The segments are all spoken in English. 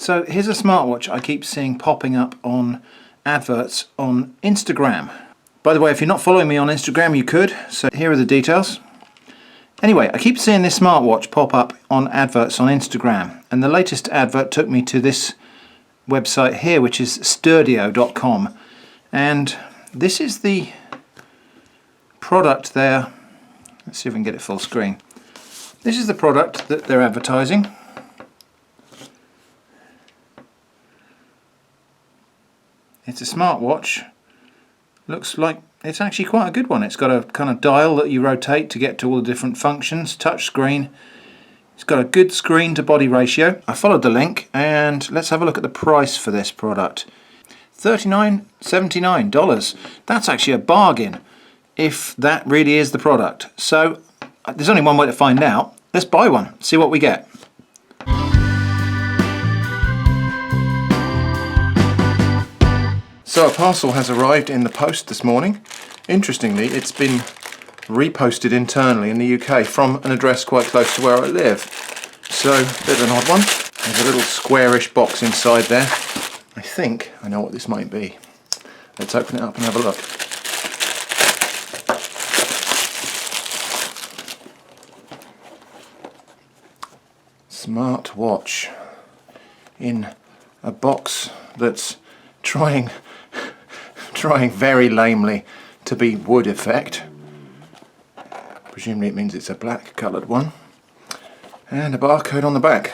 So here's a smartwatch I keep seeing popping up on adverts on Instagram. By the way, if you're not following me on Instagram, you could, so here are the details. Anyway, I keep seeing this smartwatch pop up on adverts on Instagram, and the latest advert took me to this website here, which is sturdio.com, and this is the product there. Let's see if we can get it full screen. This is the product that they're advertising. It's a smartwatch. Looks like it's actually quite a good one. It's got a kind of dial that you rotate to get to all the different functions, touch screen. It's got a good screen to body ratio. I followed the link and let's have a look at the price for this product. $39.79. That's actually a bargain if that really is the product. So there's only one way to find out. Let's buy one, see what we get. So a parcel has arrived in the post this morning. Interestingly, it's been reposted internally in the UK from an address quite close to where I live. So, a bit of an odd one. There's a little squarish box inside there. I think I know what this might be. Let's open it up and have a look. Smartwatch in a box that's trying very lamely to be wood effect. Presumably it means it's a black coloured one. And a barcode on the back.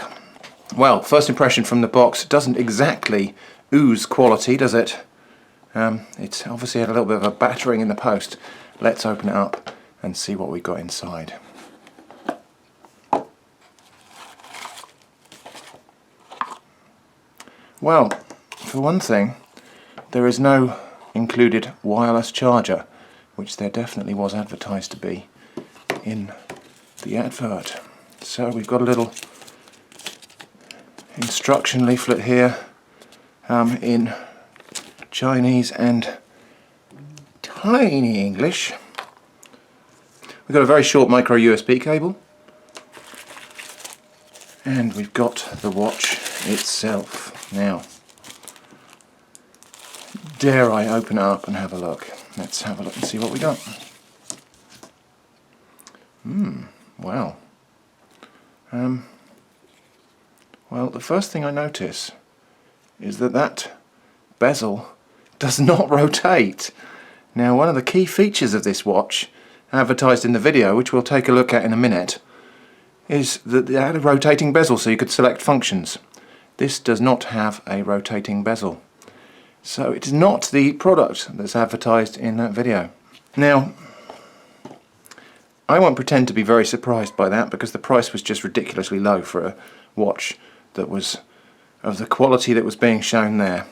Well, first impression from the box, doesn't exactly ooze quality, does it? It's obviously had a little bit of a battering in the post. Let's open it up and see what we got inside. Well, for one thing, there is no included wireless charger, which there definitely was advertised to be in the advert. So we've got a little instruction leaflet here in Chinese and tiny English. We've got a very short micro USB cable, and we've got the watch itself. Now, dare I open it up and have a look? Let's have a look and see what we got. Wow. Well, the first thing I notice is that bezel does not rotate. Now, one of the key features of this watch, advertised in the video, which we'll take a look at in a minute, is that it had a rotating bezel so you could select functions. This does not have a rotating bezel. So it is not the product that's advertised in that video. Now, I won't pretend to be very surprised by that because the price was just ridiculously low for a watch that was of the quality that was being shown there.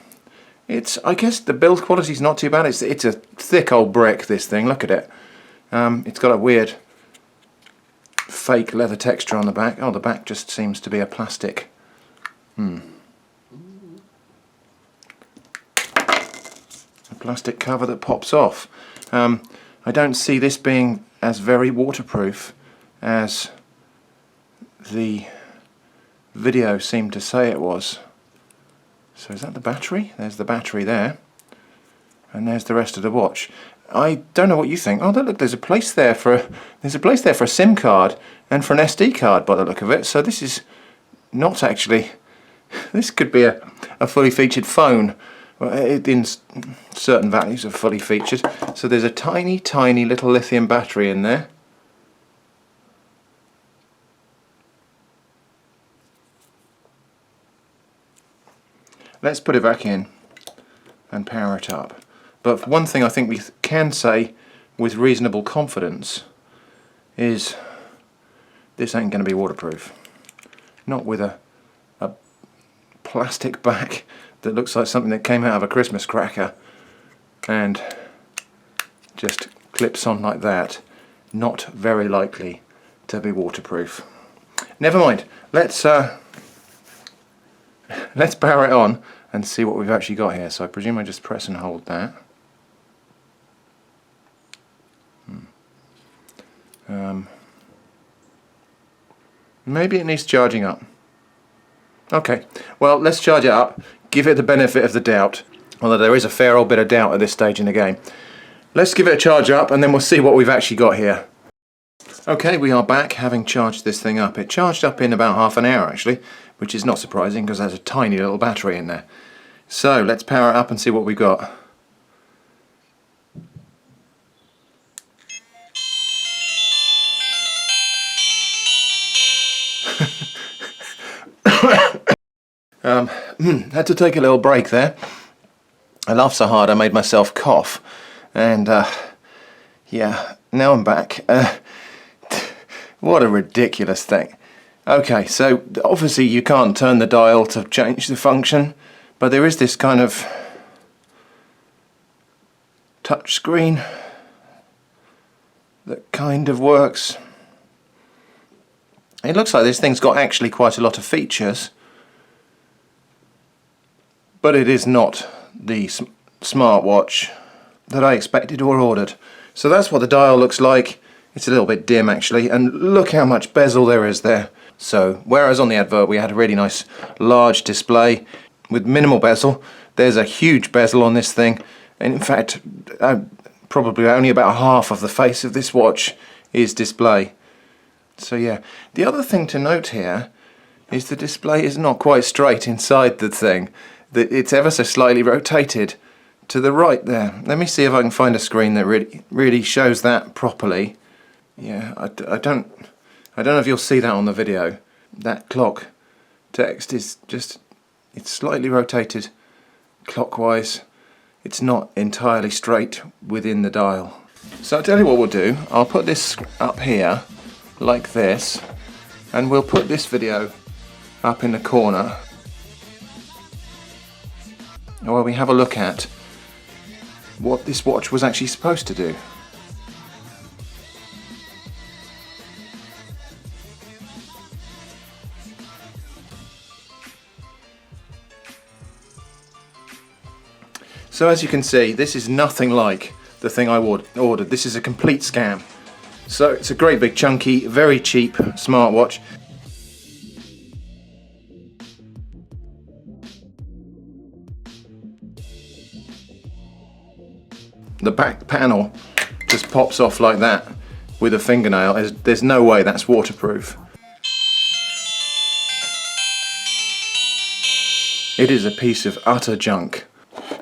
I guess the build quality is not too bad. It's a thick old brick, this thing. Look at it. It's got a weird fake leather texture on the back. Oh, the back just seems to be a plastic. A plastic cover that pops off. I don't see this being as very waterproof as the video seemed to say it was. So is that the battery? There's the battery there, and there's the rest of the watch. I don't know what you think. Oh, look, there's a place there for a SIM card and for an SD card by the look of it. So this is not actually. This could be a fully featured phone. Well, in certain values are fully featured. So there's a tiny, tiny little lithium battery in there. Let's put it back in and power it up. But one thing I think we can say with reasonable confidence is this ain't going to be waterproof. Not with a plastic back that looks like something that came out of a Christmas cracker and just clips on like that. Not very likely to be waterproof. Never mind. Let's power it on and see what we've actually got here. So I presume I just press and hold that. Maybe it needs charging up. Okay, well, let's charge it up, give it the benefit of the doubt, although there is a fair old bit of doubt at this stage in the game. Let's give it a charge up and then we'll see what we've actually got here. Okay, we are back having charged this thing up. It charged up in about half an hour actually, which is not surprising because there's a tiny little battery in there. So let's power it up and see what we've got. Had to take a little break there. I laughed so hard I made myself cough, and yeah, now I'm back. What a ridiculous thing. Okay, so obviously you can't turn the dial to change the function, but there is this kind of touch screen that kind of works. It looks like this thing's got actually quite a lot of features, but it is not the smartwatch that I expected or ordered. So that's what the dial looks like. It's a little bit dim actually, and look how much bezel there is there. So whereas on the advert we had a really nice large display with minimal bezel, there's a huge bezel on this thing, and in fact probably only about half of the face of this watch is display. So yeah, the other thing to note here is the display is not quite straight inside the thing. It's ever so slightly rotated to the right there. Let me see if I can find a screen that really shows that properly. Yeah, I don't know if you'll see that on the video. That clock text is just, it's slightly rotated clockwise. It's not entirely straight within the dial. So I'll tell you what we'll do. I'll put this up here like this, and we'll put this video up in the corner where we have a look at what this watch was actually supposed to do. So as you can see, this is nothing like the thing I ordered. This is a complete scam. So it's a great big chunky, very cheap smartwatch. The back panel just pops off like that with a fingernail. There's no way that's waterproof. It is a piece of utter junk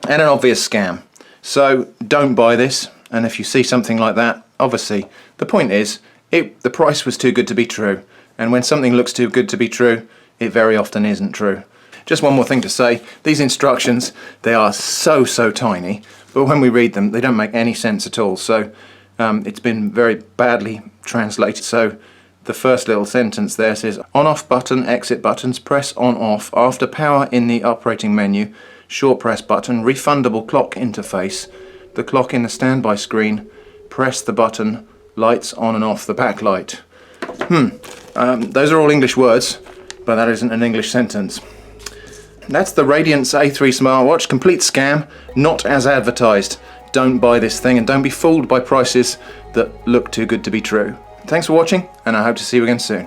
and an obvious scam. So don't buy this, and if you see something like that, obviously the point is the price was too good to be true, and when something looks too good to be true, it very often isn't true. Just one more thing to say, these instructions, they are so tiny, but when we read them they don't make any sense at all. So it's been very badly translated. So the first little sentence there says, on-off button, exit buttons, press on-off, after power in the operating menu, short press button, refundable clock interface, the clock in the standby screen, press the button, lights on and off the backlight. Those are all English words, but that isn't an English sentence. That's the Radiance A3 smartwatch, complete scam, not as advertised. Don't buy this thing and don't be fooled by prices that look too good to be true. Thanks for watching, and I hope to see you again soon.